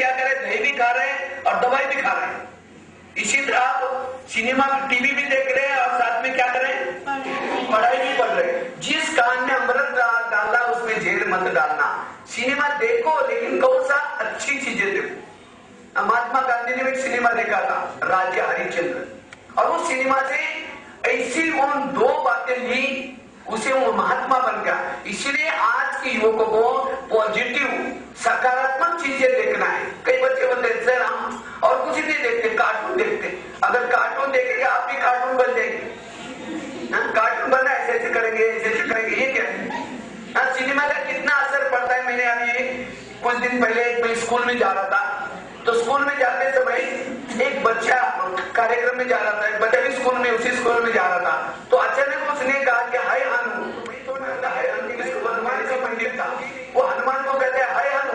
क्या कर रहे हैं, दही भी खा रहे हैं और दवाई भी खा रहे हैं। इसी तरह आप सिनेमा टीवी भी देख रहे हैं और साथ में क्या कर रहे हैं, पढ़ाई भी पढ़ रहे हैं। जिस कान में अमृत डालना उसमें जेल मत डालना। सिनेमा देखो लेकिन कौन सा अच्छी चीजें देखो। महात्मा गांधी ने एक सिनेमा देखा था, राजा हरिश्चंद्र, और उस सिनेमा से ऐसी उन दो बातें ली, उसे वो महात्मा बन गया। इसलिए आज के युवकों को पॉजिटिव सकारात्मक चीजें देखना है। कई बच्चे बोलते हैं सर हम और कुछ नहीं देखते, कार्टून देखते। अगर कार्टून देखेंगे आप भी कार्टून बन जाएंगे। कार्टून बनना ऐसे ऐसे करेंगे, ऐसे ऐसे करेंगे, ये क्या है? सिनेमा का कितना असर पड़ता है। मैंने अभी कुछ दिन पहले मैं स्कूल में जा रहा था, तो स्कूल में जाते समय एक बच्चा कार्यक्रम में जा रहा था, एक बच्चा भी स्कूल में उसी स्कूल में जा रहा था। तो अचानक उसने कहा कि हाय हनु, हाय हनु, हनुमान का पंडित था, वो हनुमान को कहते हैं हाय हनु,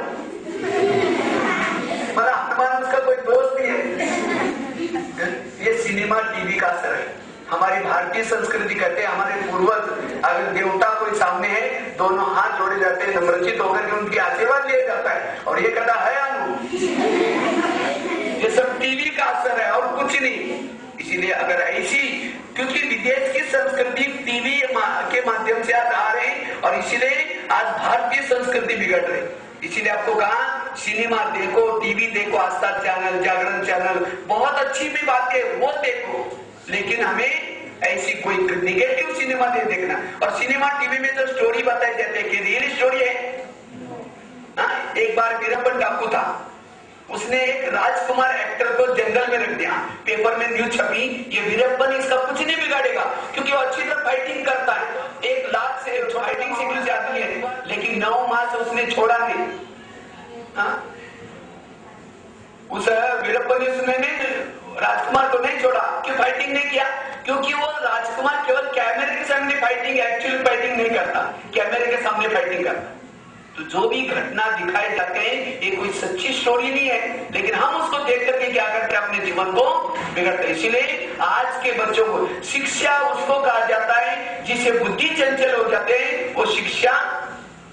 मतलब हनुमान उसका कोई दोस्त नहीं है। ये सिनेमा टीवी का असर है। हमारी भारतीय संस्कृति कहते हैं हमारे पूर्वज अगर देवता कोई सामने है, दोनों हाथ जोड़े जाते हैं, नम्रचित होकर के उनकी आशीर्वाद लिया जाता है, और ये कहता है अनु। ये सब टीवी का असर है और कुछ नहीं। इसीलिए अगर ऐसी, क्योंकि विदेश की संस्कृति टीवी के माध्यम से आज आ रहे हैं और इसीलिए आज भारतीय संस्कृति बिगड़ रही। इसीलिए आपको कहा सिनेमा देखो, टीवी देखो, आस्था चैनल, जागरण चैनल, बहुत अच्छी भी बात है वो देखो, लेकिन हमें ऐसी कोई निगेटिव सिनेमा नहीं देखना। और सिनेमा टीवी में जो स्टोरी बताई जाती है कि रियल स्टोरी है। एक बार वीरप्पन डाकू था, उसने एक राजकुमार एक्टर को जंगल में रख दिया। पेपर में न्यूज छपी, ये वीरप्पन इसका कुछ नहीं बिगाड़ेगा क्योंकि वो अच्छी तरह फाइटिंग करता है, 1 लाख से फाइटिंग सीखने से आदमी है, लेकिन 9 माह से उसने छोड़ा नहीं। उस वीरप्पन ने राजकुमार को नहीं छोड़ा, क्यों फाइटिंग नहीं किया? क्योंकि वो राजकुमार केवल कैमरे के सामने फाइटिंग, एक्चुअल फाइटिंग नहीं करता, कैमरे के सामने फाइटिंग करता। तो जो भी घटना दिखाए जाते हैं ये कोई सच्ची स्टोरी नहीं है, लेकिन हम उसको देख करके क्या करते हैं, अपने जीवन को बिगड़ते हैं। इसलिए आज के बच्चों को शिक्षा उसको कहा जाता है जिसे बुद्धि चंचल हो जाते हैं, वो शिक्षा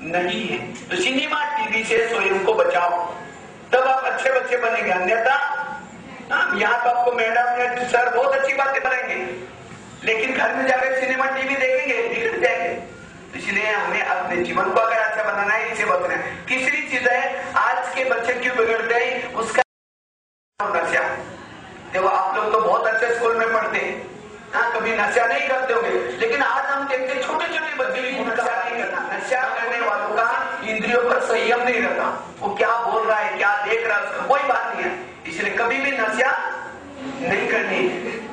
नहीं है। तो सिनेमा टीवी से स्वयं को बचाओ, तब आप अच्छे बच्चे बनेंगे। अन्यथा यहाँ तो आपको मैडम या सर बहुत अच्छी बातें बनाएंगे, लेकिन घर में जाकर सिनेमा टीवी देखेंगे, बिगड़ जाएंगे। इसलिए हमें अपने जीवन को अगर अच्छा बनाना है, इसे बचना है। तीसरी चीज है, आज के बच्चे क्यों बिगड़ते हैं, उसका नशा। देखो आप लोग तो बहुत अच्छे स्कूल में पढ़ते हैं, कभी नशा नहीं करते होंगे, लेकिन आज हम देखते छोटे छोटे बच्चे भी नशा नहीं करना। नशा करने वालों का इंद्रियों पर संयम नहीं रहता, वो क्या बोल रहा है, क्या देख रहा है, उसका कोई बात नहीं है। इसलिए कभी भी नशा नहीं करनी।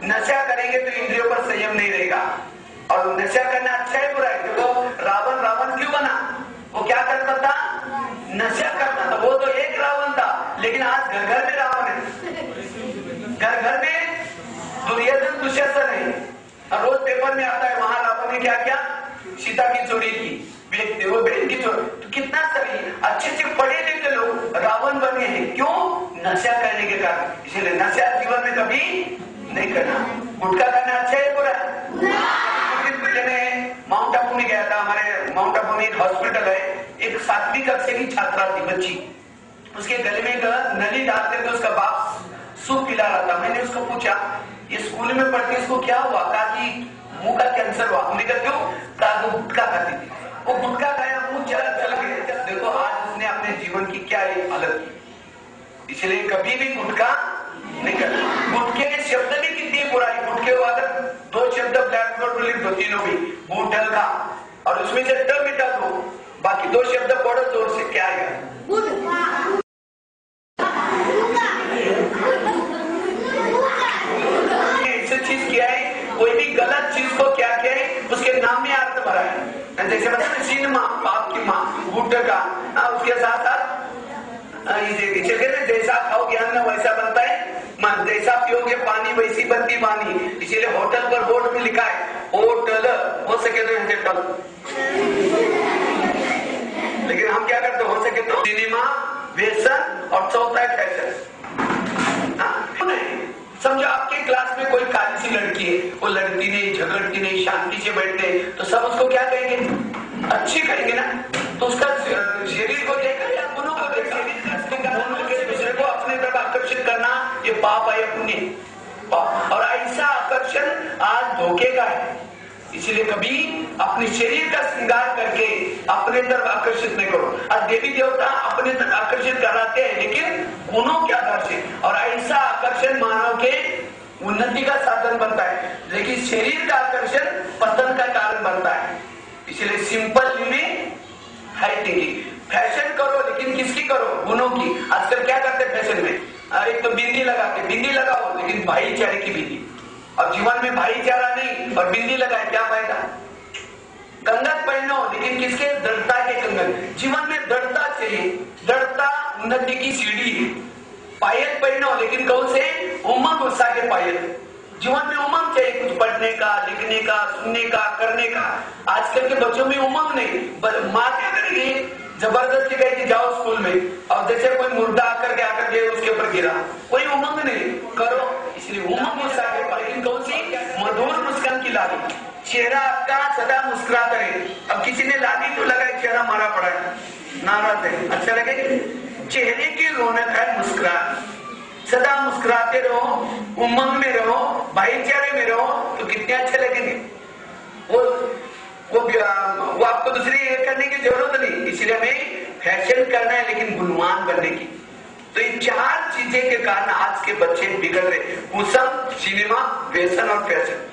नशा करेंगे तो इंद्रियों पर संयम नहीं रहेगा। और नशा करना अच्छा है बुरा है? देखो रावण क्यों बना, वो क्या करता था, नशा करता था। वो तो एक रावण था, लेकिन आज घर घर में रावण है, घर घर में दुर्योधन दुशासन है। और रोज पेपर में आता है वहां रावण ने क्या किया, सीता की चोरी की, वो बहन की चोरी। तो कितना सही, अच्छे से पढ़े लिखे लोग रावण बने हैं, क्यों, नशा करने के कारण। इसलिए नशा जीवन में कभी नहीं करना। गुटखा करना अच्छा है बुरा है? माउंट आबू में गया था, हमारे माउंट आबू में एक हॉस्पिटल है, एक 7वीं कक्षा की छात्रा थी, बच्ची, उसके गले में नली डालते थे, उसका बाप सूप पिला रहा था। मैंने उसको पूछा ये स्कूल में पढ़ती इसको क्या हुआ? कहा कि मुंह का कैंसर हुआ। हमने कहा क्यों? कहा गुटखा खाती थी, वो गुटखा खाया, मुंह चल गया। देखो आज उसने अपने जीवन की क्या हालत की। इसलिए कभी भी गुटखा नहीं करना। गुटखे के शब्द भी कितनी बुराई, गुटखे वाले 2 शब्द ब्लैक बोर्ड पर लिख दो, तीनों भी बूटल का, और उसमें से ट मिटा दो, बाकी 2 शब्द पढ़ो जोर से, क्या है? ऐसी चीज किया है, कोई भी गलत चीज को क्या किया है, उसके नाम में अर्थ भरा है। जैसे मतलब सिनेमा, बाप की माँ, गुटखा, उसके साथ साथ जैसा खाओगे अन्न वैसा बनता है मन, जैसा पियोगे पानी वैसी बनती वाणी। इसीलिए होटल पर बोर्ड में लिखा है होटल, हो सके तो होटल, लेकिन हम क्या करते, हो सके तो सिनेमा, व्यसन, और चौथा है फैशन। समझो आपके क्लास में कोई काली सी लड़की है, वो लड़ती नहीं, झगड़ती नहीं, शांति से बैठते, तो सब उसको क्या कहेंगे, अच्छी कहेंगे ना। तो उसका शरीर को देखा या गुणों को देखा, दूसरे को पाप आया पुण्य, और ऐसा आकर्षण आज धोखे का है। इसलिए कभी अपने शरीर का श्रृंगार करके अपने तरफ आकर्षित नहीं करो। और देवी देवता अपने तरफ आकर्षित कराते हैं लेकिन गुणों के आधार से, और ऐसा आकर्षण मानव के उन्नति का साधन बनता है, लेकिन शरीर का आकर्षण पतन का कारण बनता है। इसलिए simple living high thinking. Fashion करो लेकिन किसकी करो? गुणों की। आजकल क्या करते फैशन में? अरे तो बिंदी लगाते, बिंदी लगाओ लेकिन भाईचारे की बिंदी। अब जीवन में भाईचारा नहीं और बिंदी लगाए क्या फायदा? कंगन पहनो लेकिन किसके? दृढ़ता के कंगन। जीवन में दृढ़ता चाहिए, दृढ़ता उन्नति की सीढ़ी है। पायल पहनो लेकिन कौन से? उमंग उत्साह के पायल। जीवन में उमंग चाहिए, कुछ पढ़ने का, लिखने का, सुनने का, करने का। आजकल के बच्चों में उमंग नहीं। माँ क्या करेगी? जबरदस्ती कहेगी जाओ स्कूल में, और जैसे कोई मुर्दा आकर के उसके ऊपर गिरा, कोई उमंग नहीं करो। इसलिए उमंग उत्साह के पायल। लेकिन कौन सी? मधुर मुस्कान की लाली। चेहरा आपका सदा मुस्कुराता रहे। अब किसी ने लाली तो लगाई, चेहरा मारा पड़ा है, नाराज है, अच्छा लगे? चेहरे की रौनक है मुस्कुराहट। सदा मुस्कुराते रहो, उमंग में रहो, भाईचारे में रहो, तो कितने अच्छे लगेंगे। वो आपको दूसरी करने की जरूरत नहीं। इसलिए हमें फैशन करना है लेकिन गुणवान बनने की। तो इन चार चीजें के कारण आज के बच्चे बिगड़ रहे। कुसम, सिनेमा, व्यसन और फैशन।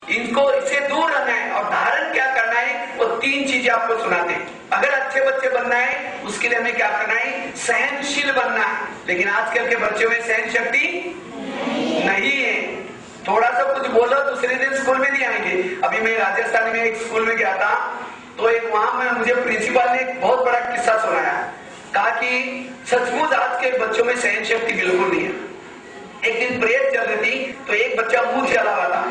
इनको इससे दूर रहना है और धारण क्या करना है, वो तीन चीजें आपको सुनाते हैं। अगर अच्छे बच्चे बनना है उसके लिए हमें क्या करना है? सहनशील बनना है। लेकिन आजकल के बच्चों में सहन शक्ति नहीं है। थोड़ा सा कुछ बोलो दूसरे दिन स्कूल में नहीं आएंगे। अभी मैं राजस्थान में एक स्कूल में गया था, तो एक वहां में मुझे प्रिंसिपल ने एक बहुत बड़ा किस्सा सुनाया। कहा कि सचमुच आज के बच्चों में सहन शक्ति बिल्कुल नहीं है। एक दिन प्रेयर चल रही थी तो एक बच्चा मुंह चला हुआ था,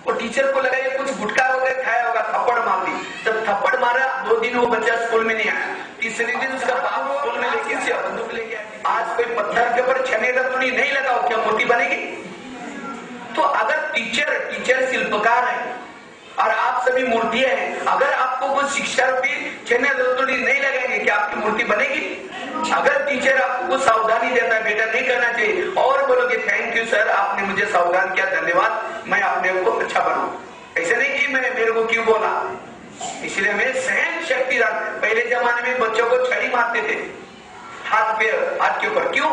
और टीचर को लगा ये कुछ गुटखा वगैरह खाया होगा, थप्पड़ मार दी। जब थप्पड़ मारा 2 दिन वो बच्चा स्कूल में नहीं आया। तीसरे दिन उसका बाप स्कूल में लेके बंदूक लेके आया। आज कोई पत्थर के ऊपर छने रतुड़ी नहीं लगाओ, क्या मूर्ति बनेगी? तो अगर टीचर शिल्पकार है और आप सभी मूर्तियां हैं, अगर आपको कुछ शिक्षा रूपी छने रतुड़ी नहीं लगाएंगे, क्या आपकी मूर्ति बनेगी? अगर टीचर आपको कुछ सावधानी देता है, बेटा नहीं करना चाहिए, और बोलोगे थैंक यू सर, आपने मुझे सावधान किया, धन्यवाद, मैं अपने को अच्छा बनाऊं। ऐसे नहीं कि मैं मेरे को क्यों बोला। इसलिए हमें सहन शक्ति। पहले जमाने में बच्चों को छड़ी मारते थे हाथ के ऊपर। क्यों?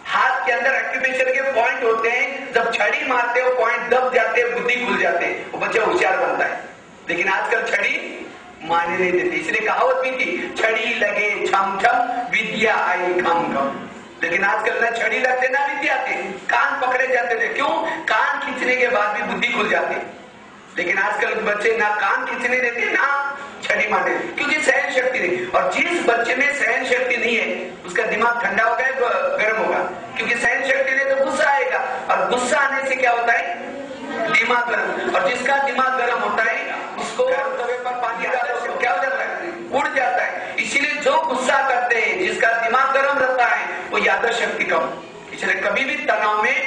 हाथ के अंदर एक्यूप्रेशर के पॉइंट होते हैं, जब छड़ी मारते हो पॉइंट दब जाते हैं, बुद्धि खुल जाते हैं, वो बच्चा होशियार बनता है। लेकिन आजकल छड़ी माने नहीं देते। इसलिए कहावत भी थी, छड़ी लगे छम छम, विद्या आई खम खम। लेकिन आजकल ना छड़ी लगते ना विद्या आते, कान पकड़े जाते थे। क्यों? कान खींचने के बाद भी बुद्धि खुल जाती। लेकिन आजकल बच्चे ना कान खींचने देते ना छड़ी मारने, क्योंकि सहन शक्ति नहीं। और जिस बच्चे में सहन शक्ति नहीं है उसका दिमाग ठंडा होगा या गर्म होगा? क्योंकि सहन शक्ति नहीं तो गुस्सा आएगा, और गुस्सा आने से क्या होता है? दिमाग गर्म। और जिसका दिमाग गर्म होता है उसको तवे पर पानी डालो तो क्या हो जाता है? उड़ जाता है। इसीलिए जो गुस्सा करते हैं, जिसका दिमाग गर्म रहता है, वो यादव शक्ति कम। इसलिए कभी भी तनाव में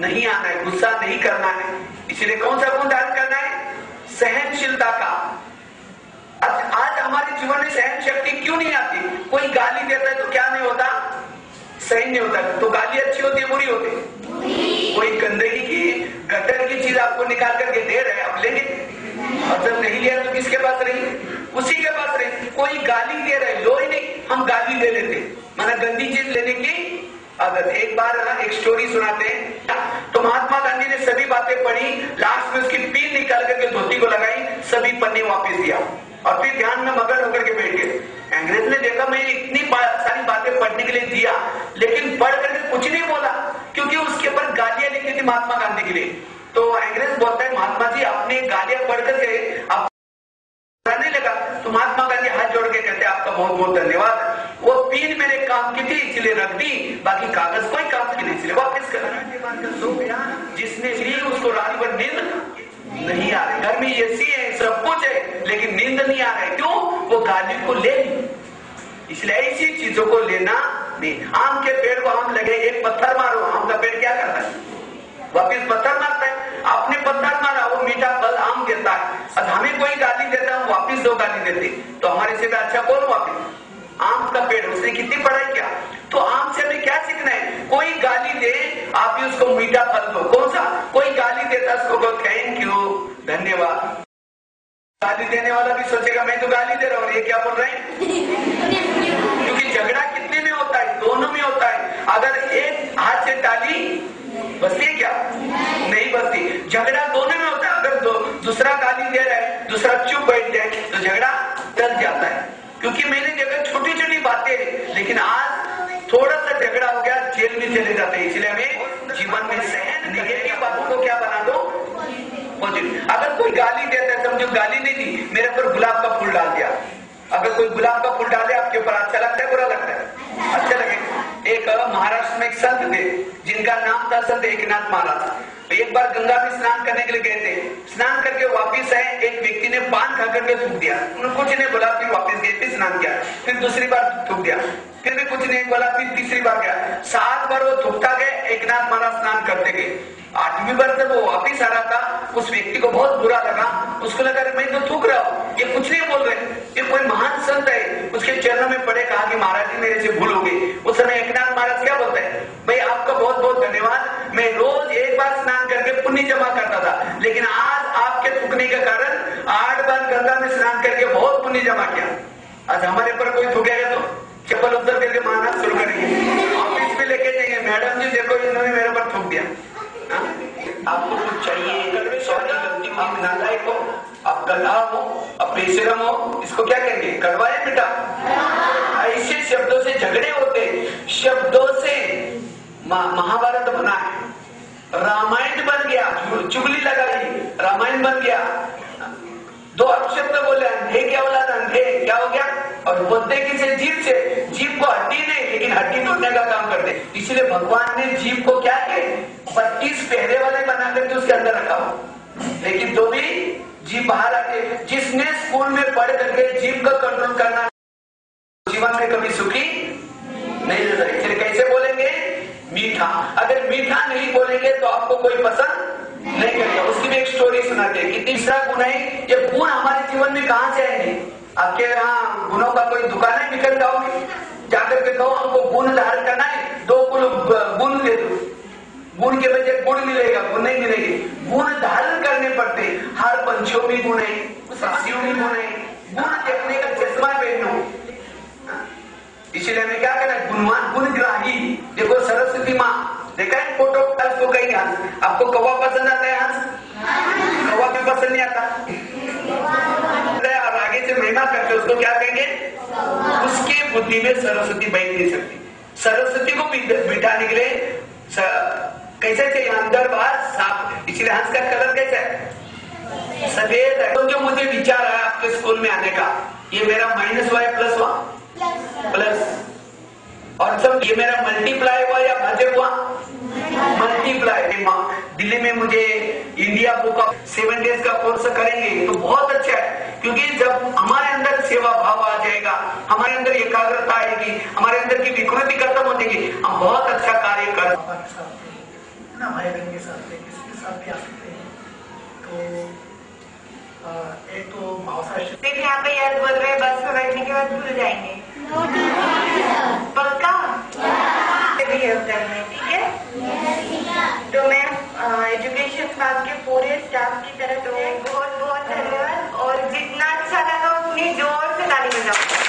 नहीं आना है, गुस्सा नहीं करना है। इसलिए कौन सा गुण धारण करना है? सहनशीलता का। आज हमारे जीवन में सहन शक्ति क्यों नहीं आती? कोई गाली देता है तो क्या नहीं होता? सहन नहीं होता। तो गाली अच्छी होती है बुरी होती है? कोई गंदगी की गटर की चीज आपको निकाल करके दे रहे हैं, आप लेंगे? और जब नहीं लिया तो किसके पास रही? उसी के पास रही। कोई गाली दे रहे, लो ही नहीं, हम गाली ले लेते। माना गंदी चीज लेने की आदत। एक बार एक स्टोरी सुनाते हैं। तो महात्मा गांधी ने सभी बातें पढ़ी, लास्ट में उसकी पीन निकाल करके धोती को लगाई, सभी पन्ने वापस दिया, और फिर ध्यान में मगन होकर के बैठ गए। अंग्रेज ने देखा मैं इतनी सारी बातें पढ़ने के लिए दिया, लेकिन पढ़ करके कुछ नहीं बोला, क्योंकि उसके ऊपर गालियां लिखी थी महात्मा गांधी के लिए। तो अंग्रेज बोलता है महात्मा जी आपने गालियां पढ़ करके आप नहीं लगा। तो महात्मा गांधी हाथ जोड़ के कहते आपका बहुत बहुत धन्यवाद, वो पीन मेरे काम की थी इसलिए रख दी, बाकी कागज कोई काम की नहीं इसलिए वापस कर। जिसने ली उसको रात भर नींद नहीं आ रही। घर में एसी है, सब कुछ है, लेकिन नींद नहीं आ रही। क्यों? वो गाली को ले ली। इसलिए ऐसी चीजों को लेना नहीं। आम के पेड़ को हम लगे, एक पत्थर मारो, आम का पेड़ क्या करता है? वापिस पत्थर मारता है। आपने पत्थर मारा, वो मीठा फल आम गिरता है। अब हमें कोई गाली देता है, हम वापिस 2 गाली देते, तो हमारे से अच्छा कौन वापिस? आम का पेड़, उसने कितनी पढ़ाई किया। तो आम से हमें क्या सीखना है? कोई गाली दे आप भी उसको मीठा फल दो। कौन सा? कोई गाली देता उसको कहो थैंक यू, धन्यवाद। गाली देने वाला भी सोचेगा मैं तो गाली दे रहा हूँ, ये क्या बोल रहे हैं? क्योंकि झगड़ा कितने में होता है? दोनों में होता है। अगर एक हाथ से ताली बजती है क्या? नहीं बजती। झगड़ा दोनों में होता है। अगर दूसरा गाली दे रहा है, दूसरा चुप बैठ जाए तो झगड़ा टल जाता है। क्योंकि मैंने देखा छोटी छोटी बातें, लेकिन आज थोड़ा सा झगड़ा हो गया जेल में चले जाते हैं। इसलिए हमें जीवन में सहन नेगेटिव बातों को क्या बना दो पॉजिटिव। अगर कोई गाली देता है, समझो गाली नहीं दी, मेरे ऊपर गुलाब का फूल डाल दिया। अगर कोई गुलाब का फूल डाले आपके ऊपर, अच्छा लगता है बुरा लगता है? अच्छा लगे। एक महाराष्ट्र में एक संत थे जिनका नाम था संत एकनाथ महाराज। एक बार गंगा में स्नान करने के लिए गए थे। स्नान करके वापिस आए, एक व्यक्ति ने पान खा करके थूक दिया। उन्होंने कुछ नहीं बोला, फिर वापिस गए, फिर स्नान किया, फिर दूसरी बार थूक दिया, फिर भी कुछ नहीं बोला, फिर तीसरी बार गया। 7 बार वो थूकता गए। एकनाथ महाराज स्नान करते गए। 8वीं बार जब वो वापिस आ रहा था, उस व्यक्ति को बहुत बुरा लगा। उसको लगा मैं तो थूक रहा हूँ, ये कुछ नहीं बोल रहे, ये कोई महान संत है। उसके चरणों में पड़े, कहा कि महाराज जी मेरे से भूल हो गई। उस समय एकनाथ महाराज क्या बोलते हैं? भाई आपका बहुत बहुत धन्यवाद, मैं रोज एक बार स्नान करके पुण्य जमा करता था, लेकिन आज आपके थूकने के कारण 8 बार गंगा में स्नान करके बहुत पुण्य जमा किया। आज हमारे पर कोई थूकेगा तो चप्पल उतर करके मारना शुरू करेंगे, ऑफिस में लेके जाएंगे, मैडम जी देखो इन्होंने मेरे पर थूक दिया। आपको कुछ चाहिए, सॉरी गलती, आप नालायक हो, आप गधा हो, आप बेशरम हो, इसको क्या कहेंगे? कड़वा है बेटा। ऐसे शब्दों से झगड़े होते, शब्दों से महाभारत बना है, रामायण बन गया, चुगली लगाई, रामायण बन गया। 2 अपशब्द बोले, अंधे क्या बोला था? अंधे क्या हो गया? और बोलते किसे? जीभ से। जीभ को हड्डी नहीं, लेकिन हड्डी तोड़ने का काम करते। इसलिए भगवान ने जीभ को क्या किया? 32 पहरे वाले बना करके उसके अंदर रखा हो, लेकिन तो भी जीभ बाहर आके। जिसने स्कूल में पढ़ करके जीभ का कंट्रोल करना, जीवन में कभी सुखी नहीं रह सकते। इसलिए कैसे बोलेंगे? मीठा। अगर मीठा नहीं बोलेंगे तो आपको कोई पसंद नहीं करेगा। उसकी भी एक स्टोरी सुनाते हैं कि तीसरा गुण है, ये गुण हमारे जीवन में कहां से आएंगे? आपके यहाँ गुणों का कोई दुकान है? निकल जाओगे, जाकर के कहो हमको गुण धारण करना है, 2 गुण दे दो। गुण के बजाय गुण मिलेगा, गुण नहीं मिलेगी। गुण धारण करने पड़ते। हर पंछियों में गुण है, पक्षियों में गुण है। गुण देखने का चश्मा पहनो। इसलिए हमें क्या करना है? गुणवान, गुणग्राही। देखो सरस्वती माँ, देखा है फोटो? उसको कहीं हंस, आपको कौवा पसंद आता है? हंस कौवा भी पसंद नहीं आता। और आगे से महिमा करके उसको क्या कहेंगे? उसकी बुद्धि में सरस्वती बैठ नहीं सकती। सरस्वती को बिठाने के लिए कैसे चाहिए? अंदर बाहर साफ। इसलिए हंस का कलर कैसा है? सफेद है। तो जो मुझे विचार आया आपके स्कूल में आने का, ये मेरा माइनस हुआ या प्लस हुआ? प्लस। और सब ये मेरा मल्टीप्लाई हुआ या भाजक हुआ? मल्टीप्लाई। दिल्ली में मुझे इंडिया बुक ऑफ 7 डेज का कोर्स करेंगे तो बहुत अच्छा है, क्योंकि जब हमारे अंदर सेवा भाव आ जाएगा, हमारे अंदर एकाग्रता आएगी, हमारे अंदर की विकृति खत्म हो जाएगी, हम बहुत अच्छा कार्य कर ना। भाई बहन के साथ किसी के साथ भी आ सकते हैं। तो एक तो मावसा देखिए यहाँ पे यस बोल रहे हैं, बस में बैठने के बाद भूल जाएंगे। पक्का बिहेव करने, ठीक है? तो मैं एजुकेशन विभाग के पूरे स्टाफ की तरफ तो बहुत बहुत धन्यवाद, और जितना अच्छा लगा उतनी जोर से ताली बजाओ।